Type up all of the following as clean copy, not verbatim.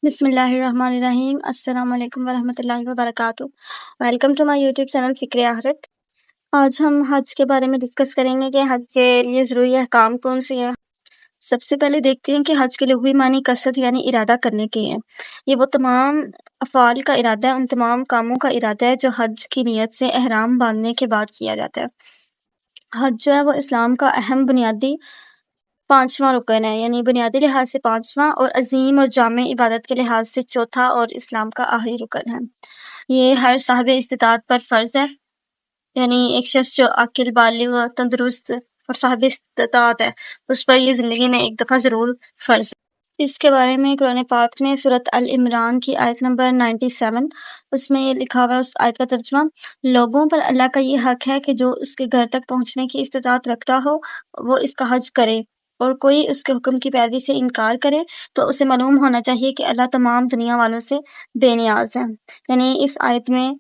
بسم اللہ الرحمن الرحیم۔ السلام علیکم ورحمۃ اللہ وبرکاتہ۔ Welcome to my YouTube channel فکر آخرت۔ آج ہم حج کے بارے میں ڈسکس کریں گے کہ حج کے لیے ضروری احکام کون سے ہیں۔ سب سے پہلے دیکھتے ہیں کہ حج کے لغوی معنی قصد یعنی ارادہ کرنے کے ہیں۔ یہ وہ تمام افعال کا ارادہ ہے، ان تمام کاموں کا ارادہ ہے جو حج کی نیت سے احرام باندھنے کے بعد کیا جاتا ہے۔ حج جو ہے وہ اسلام کا اہم بنیادی 5واں رکن ہے، یعنی بنیادی لحاظ سے 5واں اور عظیم اور جامع عبادت کے لحاظ سے چوتھا اور اسلام کا آخری رکن ہے۔ یہ ہر صاحب استطاعت پر فرض ہے، یعنی ایک شخص جو عاقل، بالغ، تندرست اور صاحب استطاعت ہے، اس پر یہ زندگی میں ایک دفعہ ضرور فرض ہے۔ اس کے بارے میں قرآن پاک میں سورۃ العمران کی آیت نمبر 97، اس میں یہ لکھا ہوا ہے، اس آیت کا ترجمہ: لوگوں پر اللہ کا یہ حق ہے کہ جو اس کے گھر تک پہنچنے کی استطاعت رکھتا ہو وہ اس کا حج کرے، اور کوئی اس کے حکم کی پیروی سے انکار کرے تو اسے معلوم ہونا چاہیے کہ اللہ تمام دنیا والوں سے بے نیاز ہے۔ یعنی اس آیت میں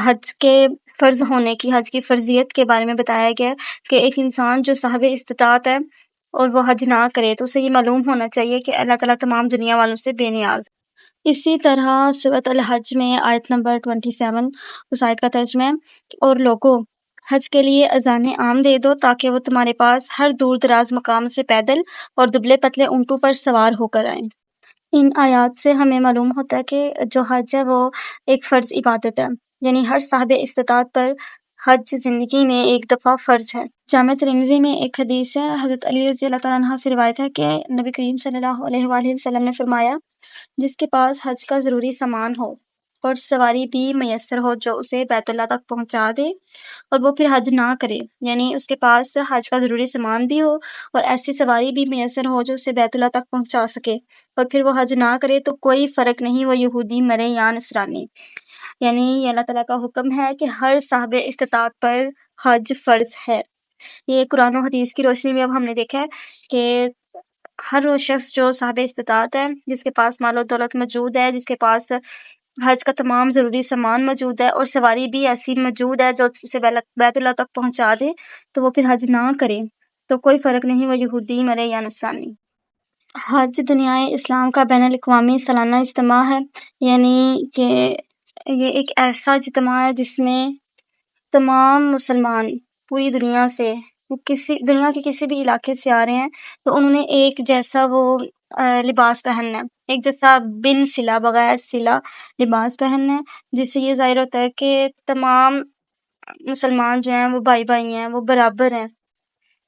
حج کے فرض ہونے کی، حج کی فرضیت کے بارے میں بتایا گیا ہے کہ ایک انسان جو صاحب استطاعت ہے اور وہ حج نہ کرے تو اسے یہ معلوم ہونا چاہیے کہ اللہ تعالیٰ تمام دنیا والوں سے بے نیاز ہے۔ اسی طرح سورۃ الحج میں آیت نمبر 27، اس آیت کا ترجمہ ہے: اور لوگوں، حج کے لیے اذانِ عام دے دو تاکہ وہ تمہارے پاس ہر دور دراز مقام سے پیدل اور دبلے پتلے اونٹوں پر سوار ہو کر آئیں۔ ان آیات سے ہمیں معلوم ہوتا ہے کہ جو حج ہے وہ ایک فرض عبادت ہے، یعنی ہر صاحب استطاعت پر حج زندگی میں ایک دفعہ فرض ہے۔ جامع ترمذی میں ایک حدیث ہے، حضرت علی رضی اللہ تعالیٰ عنہ سے روایت ہے کہ نبی کریم صلی اللہ علیہ وآلہ وسلم نے فرمایا: جس کے پاس حج کا ضروری سامان ہو اور سواری بھی میسر ہو جو اسے بیت اللہ تک پہنچا دے، اور وہ پھر حج نہ کرے، یعنی اس کے پاس حج کا ضروری سامان بھی ہو اور ایسی سواری بھی میسر ہو جو اسے بیت اللہ تک پہنچا سکے، اور پھر وہ حج نہ کرے، تو کوئی فرق نہیں وہ یہودی مرے یا نصرانی۔ یعنی یہ اللہ تعالیٰ کا حکم ہے کہ ہر صاحب استطاعت پر حج فرض ہے۔ یہ قرآن و حدیث کی روشنی میں اب ہم نے دیکھا ہے کہ ہر وہ شخص جو صاحب استطاعت ہے، جس کے پاس مال و دولت موجود ہے، جس کے پاس حج کا تمام ضروری سامان موجود ہے اور سواری بھی ایسی موجود ہے جو اسے بیت اللہ تک پہنچا دے، تو وہ پھر حج نہ کرے تو کوئی فرق نہیں وہ یہودی مرے یا نصرانی۔ حج دنیا اسلام کا بین الاقوامی سالانہ اجتماع ہے، یعنی کہ یہ ایک ایسا اجتماع ہے جس میں تمام مسلمان پوری دنیا سے، دنیا کے کسی بھی علاقے سے آ رہے ہیں تو انہوں نے ایک جیسا وہ لباس پہننا ہے، ایک جیسا بن سلا، بغیر سلا لباس پہننا ہے، جس سے یہ ظاہر ہوتا ہے کہ تمام مسلمان جو ہیں وہ بھائی بھائی ہیں، وہ برابر ہیں،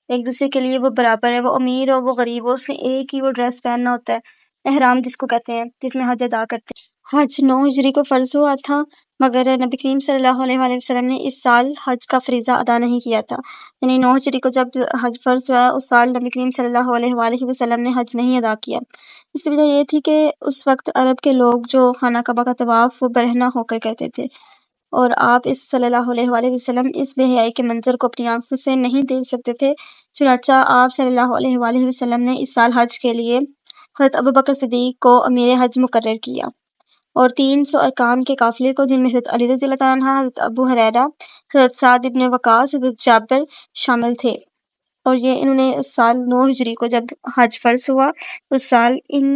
ایک دوسرے کے لیے وہ برابر ہے، وہ امیر ہو وہ غریب ہو، اس نے ایک ہی وہ ڈریس پہننا ہوتا ہے، احرام جس کو کہتے ہیں، جس میں حج ادا کرتے ہیں۔ حج 9 ہجری کو فرض ہوا تھا، مگر نبی کریم صلی اللہ علیہ وآلہ وسلم نے اس سال حج کا فریضہ ادا نہیں کیا تھا، یعنی 9 ہجری کو جب حج فرض ہوا اس سال نبی کریم صلی اللہ علیہ وآلہ وسلم نے حج نہیں ادا کیا۔ اس کی وجہ یہ تھی کہ اس وقت عرب کے لوگ جو خانہ کعبہ کا طواف وہ برہنہ ہو کر کرتے تھے، اور آپ اس صلی اللہ علیہ وآلہ وسلم اس بے حیائی کے منظر کو اپنی آنکھوں سے نہیں دیکھ سکتے تھے، چنانچہ آپ صلی اللہ علیہ وآلہ وسلم نے اس سال حج کے لیے حضرت ابوبکر صدیق کو امیر حج مقرر کیا، اور 300 ارکان کے قافلے کو، جن میں حضرت علی رضی اللہ تعالیٰ عنہ، حضرت ابو ہریرہ، حضرت سعد بن وقاص، حضرت جابر شامل تھے، اور یہ انہوں نے اس سال 9 ہجری کو جب حج فرض ہوا اس سال ان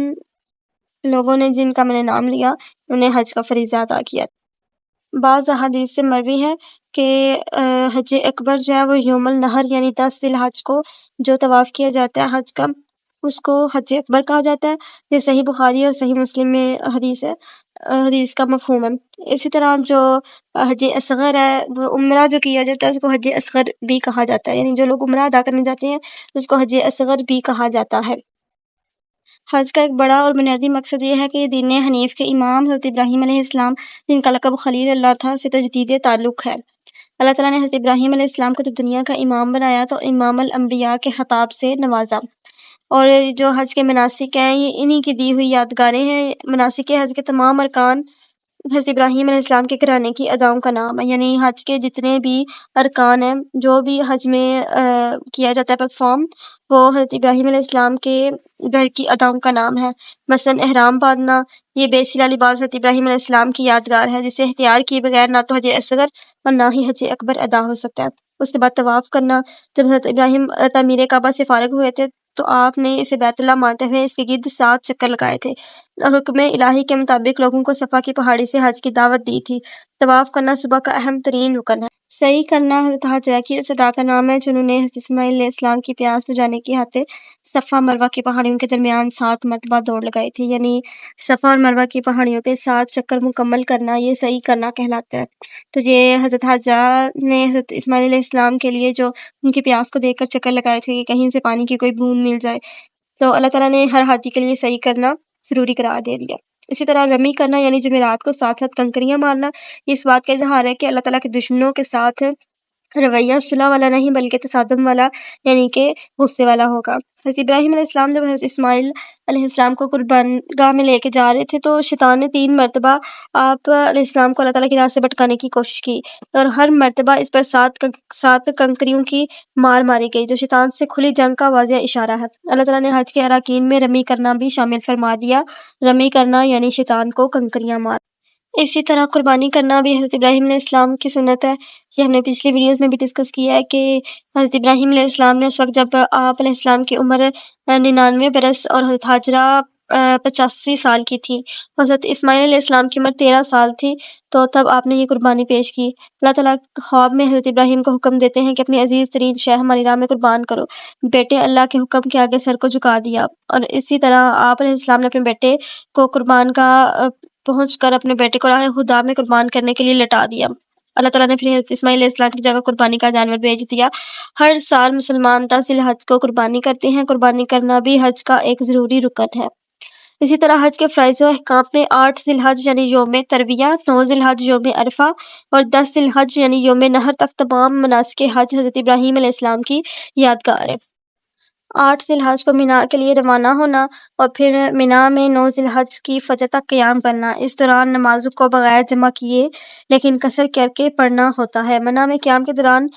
لوگوں نے جن کا میں نے نام لیا انہوں نے حج کا فریضہ ادا کیا۔ بعض احادیث سے مروی ہے کہ حج اکبر جو ہے وہ یوم النحر یعنی 10 ذی الحج کو جو طواف کیا جاتا ہے حج کا، اس کو حج اکبر کہا جاتا ہے۔ یہ صحیح بخاری اور صحیح مسلم میں حدیث ہے، حدیث کا مفہوم ہے۔ اسی طرح جو حج اصغر ہے، وہ عمرہ جو کیا جاتا ہے اس کو حج اصغر بھی کہا جاتا ہے، یعنی جو لوگ عمرہ ادا کرنے جاتے ہیں اس کو حج اصغر بھی کہا جاتا ہے۔ حج کا ایک بڑا اور بنیادی مقصد یہ ہے کہ یہ دین حنیف کے امام حضرت ابراہیم علیہ السلام، جن کا لقب خلیل اللہ تھا، سے تجدید تعلق ہے۔ اللہ تعالیٰ نے حضرت ابراہیم علیہ السلام کو جب دنیا کا امام بنایا تو امام الانبیاء کے خطاب سے نوازا، اور جو حج کے مناسک ہیں یہ انہی کی دی ہوئی یادگاریں ہیں۔ مناسک حج کے تمام ارکان حضرت ابراہیم علیہ السلام کے گھرانے کی اداؤں کا نام ہے، یعنی حج کے جتنے بھی ارکان ہیں جو بھی حج میں کیا جاتا ہے پرفارم، وہ حضرت ابراہیم علیہ السلام کے گھر کی اداؤں کا نام ہے۔ مثلاً احرام باندھنا، یہ بے سلا لباس حضرت ابراہیم علیہ السلام کی یادگار ہے، جسے اختیار کیے بغیر نہ تو حج اصغر اور نہ ہی حج اکبر ادا ہو سکتا ہے۔ اس کے بعد طواف کرنا، جب حضرت ابراہیم تعمیر کعبہ سے فارغ ہوئے تھے تو آپ نے اسے بیت اللہ مانتے ہوئے اس کے گرد 7 چکر لگائے تھے اور حکم الہی کے مطابق لوگوں کو صفا کی پہاڑی سے حج کی دعوت دی تھی۔ طواف کرنا صبح کا اہم ترین رکن ہے۔ صحیح کرنا حضرت حاجرہ کی اس ادا کا نام ہے جنہوں نے حضرت اسماعیل علیہ السلام کی پیاس بجھانے کی خاطر صفا مروہ کی پہاڑیوں کے درمیان 7 مرتبہ دوڑ لگائی تھی، یعنی صفا اور مروہ کی پہاڑیوں پہ 7 چکر مکمل کرنا، یہ صحیح کرنا کہلاتا ہے۔ تو یہ حضرت حاجرہ نے حضرت اسماعیل علیہ السلام کے لیے جو ان کی پیاس کو دیکھ کر چکر لگائے تھے کہ کہیں سے پانی کی کوئی بوند مل جائے، تو اللہ تعالیٰ نے ہر حاجی کے لیے صحیح کرنا ضروری قرار دے دیا۔ اسی طرح رمی کرنا یعنی جمعرات کو ساتھ ساتھ کنکریاں مارنا، یہ اس بات کا اظہار ہے کہ اللہ تعالیٰ کے دشمنوں کے ساتھ رویہ صلح والا نہیں بلکہ تصادم والا یعنی کہ غصے والا ہوگا۔ حضرت ابراہیم علیہ السلام جب حضرت اسماعیل علیہ السلام کو قربان گاہ میں لے کے جا رہے تھے تو شیطان نے 3 مرتبہ آپ علیہ السلام کو اللہ تعالیٰ کی راہ سے بھٹکانے کی کوشش کی اور ہر مرتبہ اس پر 7 کنکریوں کی مار ماری گئی، جو شیطان سے کھلی جنگ کا واضح اشارہ ہے۔ اللہ تعالیٰ نے حج کے اراکین میں رمی کرنا بھی شامل فرما دیا۔ رمی کرنا یعنی شیطان کو کنکریاں مار۔ اسی طرح قربانی کرنا بھی حضرت ابراہیم علیہ السلام کی سنت ہے۔ یہ ہم نے پچھلی ویڈیوز میں بھی ڈسکس کیا ہے کہ حضرت ابراہیم علیہ السلام نے اس وقت جب آپ علیہ السلام کی عمر 99 برس اور حضرت حاجرہ 85 سال کی تھی، حضرت اسماعیل علیہ السلام کی عمر 13 سال تھی، تو تب آپ نے یہ قربانی پیش کی۔ اللہ تعالیٰ خواب میں حضرت ابراہیم کو حکم دیتے ہیں کہ اپنی عزیز ترین شے ہماری راہ میں قربان کرو۔ بیٹے اللہ کے حکم کے آگے سر کو جھکا دیا اور اسی طرح آپ علیہ السلام نے اپنے بیٹے کو قربان کا پہنچ کر اپنے بیٹے کو راہ خدا میں قربان کرنے کے لیے لٹا دیا۔ اللہ تعالیٰ نے پھر حضرت اسماعیل علیہ السلام کی جگہ قربانی کا جانور بھیج دیا۔ ہر سال مسلمان 10 ذی الحج کو قربانی کرتے ہیں۔ قربانی کرنا بھی حج کا ایک ضروری رکن ہے۔ اسی طرح حج کے فرائض و احکام میں 8 ذی الحج یعنی یوم ترویہ، 9 ذی الحج یوم عرفہ اور 10 ذی الحج یعنی یوم نحر تک تمام مناسک حج حضرت ابراہیم علیہ السلام کی یادگار ہے۔ 8 ذی الحج کو مینا کے لیے روانہ ہونا اور پھر مینا میں 9 ذی الحج کی فجر تک قیام کرنا، اس دوران نمازوں کو بغیر جمع کیے لیکن قصر کر کے پڑھنا ہوتا ہے۔ مینا میں قیام کے دوران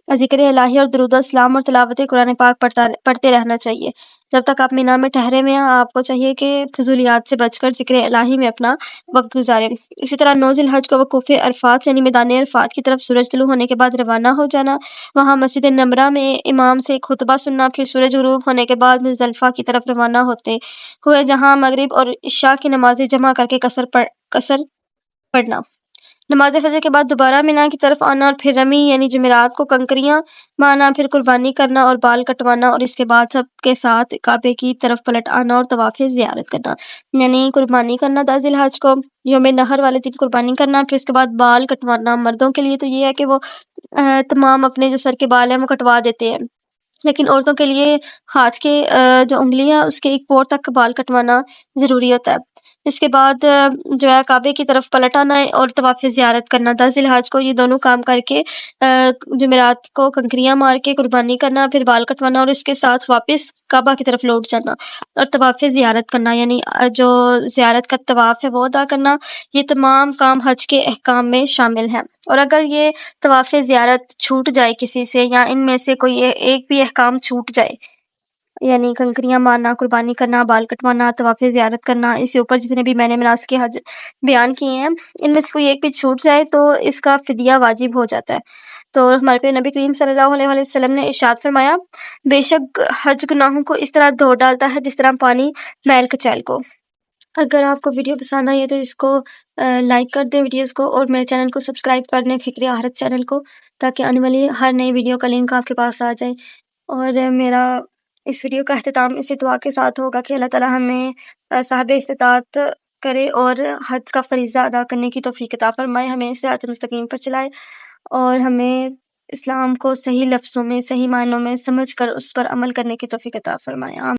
ذکر الہی اور درود و سلام اور تلاوت قرآن پاک پڑھتے رہنا چاہیے۔ جب تک آپ مینا میں ٹھہرے ہوئے ہیں آپ کو چاہیے کہ فضولیات سے بچ کر ذکر الہی میں اپنا وقت گزاریں۔ اسی طرح 9 ذی الحج کو وقوف عرفات یعنی میدان عرفات کی طرف سورج طلوع ہونے کے بعد روانہ ہو جانا، وہاں مسجد نمرہ میں امام سے خطبہ سننا، پھر سورج غروب ہونے کے بعد مزدلفہ کی طرف روانہ ہوتے ہوئے جہاں مغرب اور عشاء کی نمازیں جمع کر کے قصر پڑھنا، نماز فجر کے بعد دوبارہ مینا کی طرف آنا اور پھر رمی یعنی جمعرات کو کنکریاں مارنا، پھر قربانی کرنا اور بال کٹوانا اور اس کے بعد سب کے ساتھ کعبے کی طرف پلٹ آنا اور طواف زیارت کرنا، یعنی قربانی کرنا 10 ذی الحج کو، یوم نحر والے دن قربانی کرنا، پھر اس کے بعد بال کٹوانا۔ مردوں کے لیے تو یہ ہے کہ وہ تمام اپنے جو سر کے بال ہیں وہ کٹوا دیتے ہیں، لیکن عورتوں کے لیے ہاتھ کے جو انگلی ہے اس کے ایک پور تک بال کٹوانا ضروری ہوتا ہے۔ اس کے بعد جو ہے کعبے کی طرف پلٹ آنا ہے اور طواف زیارت کرنا۔ 10 ذی الحج کو یہ دونوں کام کر کے جمعرات کو کنکریاں مار کے قربانی کرنا، پھر بال کٹوانا اور اس کے ساتھ واپس کعبہ کی طرف لوٹ جانا اور طواف زیارت کرنا، یعنی جو زیارت کا طواف ہے وہ ادا کرنا۔ یہ تمام کام حج کے احکام میں شامل ہیں، اور اگر یہ طواف زیارت چھوٹ جائے کسی سے یا ان میں سے کوئی ایک بھی احکام چھوٹ جائے، یعنی کنکریاں مارنا، قربانی کرنا، بال کٹوانا، طواف زیارت کرنا، اس سے اوپر جتنے بھی میں نے مناسک حج بیان کیے ہیں، ان میں سے کوئی ایک بھی چھوٹ جائے تو اس کا فدیہ واجب ہو جاتا ہے۔ تو ہمارے پہ نبی کریم صلی اللہ علیہ وسلم نے ارشاد فرمایا، بے شک حج گناہوں کو اس طرح دھو ڈالتا ہے جس طرح پانی میل کچیل کو۔ اگر آپ کو ویڈیو پسند آئی ہے تو اس کو لائک کر دیں ویڈیوز کو، اور میرے چینل کو سبسکرائب کر دیں فکر آخرت چینل کو، تاکہ آنے والی ہر نئی ویڈیو کا لنک آپ کے پاس آ جائے۔ اور میرا اس ویڈیو کا اختتام اسی دعا کے ساتھ ہوگا کہ اللہ تعالیٰ ہمیں صاحب استطاعت کرے اور حج کا فریضہ ادا کرنے کی توفیق عطا فرمائے، ہمیں صراط مستقیم پر چلائے اور ہمیں اسلام کو صحیح لفظوں میں، صحیح معنوں میں سمجھ کر اس پر عمل کرنے کی توفیق عطا فرمائے۔ آمین۔